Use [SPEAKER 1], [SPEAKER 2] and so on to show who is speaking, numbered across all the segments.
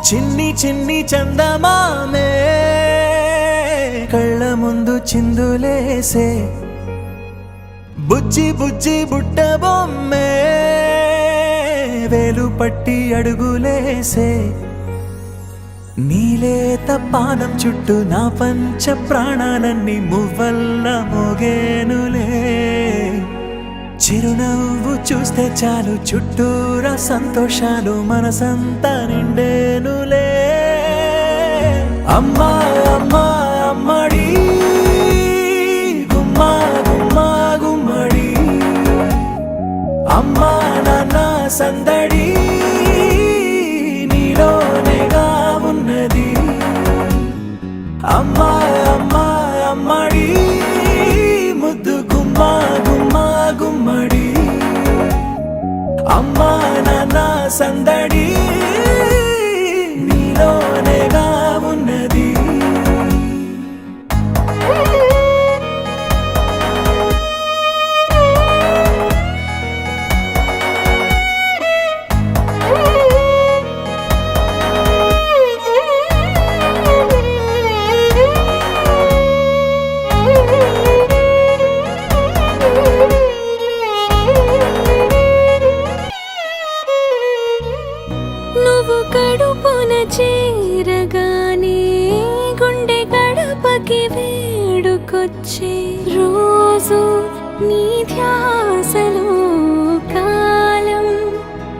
[SPEAKER 1] చిన్ని చిన్ని చందమామే కళ్ళ ముందు చిందులేసే బుజ్జి బుజ్జి బుట్ట బొమ్మే వేలు పట్టి అడుగులేసే నీలేత పానం చుట్టూ నా పంచ ప్రాణాలన్నీ మువ్వల్ల మోగేనులే చిరునవ్వు చూస్తే చాలు చుట్టూరా సంతోషాలు మనసంతా నిండేనులే అమ్మా అమ్మా అమ్మడి గుమ్మా గుమ్మా గుమ్మడి అమ్మా నాన్న సందడి నీలోనేగా ఉన్నది అమ్మా అమ్మా అమ్మడి ముద్దు గుమ్మా గుమ్మా గుమ్మడి అమ్మా నాన్న సందడి నీలోనేగా ఉన్నది
[SPEAKER 2] నువ్వు కడుపున చేరగానే గుండె గడపకి వేడుకొచ్చే రోజు నీ ధ్యాసలో కాలం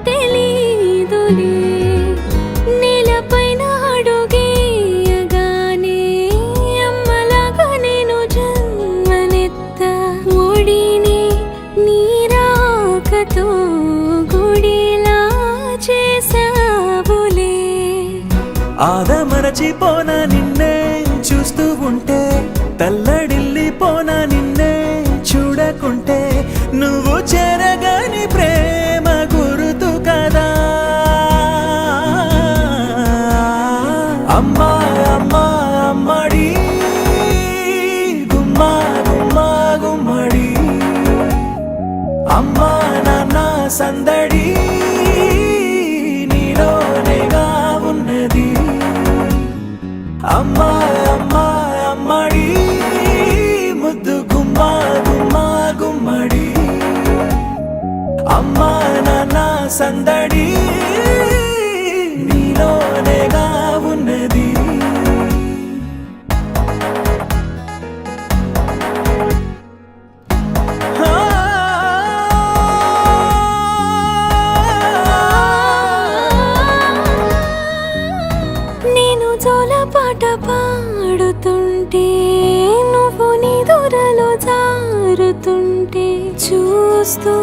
[SPEAKER 2] తెలీదులే నేలపైన అడుగేయగానే అమ్మలాగా నేను జన్మనెత్త ఒడిని నీ రాకతో గుడిలా చేసావులే
[SPEAKER 1] ఆదమరచిపోన నిన్నే చూస్తూ ఉంటే తల్లడిల్లిపోన నిన్నే చూడకుంటే నువ్వు చెరగని ప్రేమ గురుతు కదా అమ్మా అమ్మా అమ్మడి గుమ్మా గుమ్మా గుమ్మడి అమ్మా నాన్న సందడి నీలోనేగా ఉన్నది అమ్మా అమ్మా అమ్మడి ముద్దు గుమ్మా గుమ్మా గుమ్మడి అమ్మా నాన్న సందడి నీలోనేగా ఉన్నది
[SPEAKER 2] నేను జోలపాట పాడుతుంటే నువ్వు నీ దూరలో జారుతుంటే చూస్తూ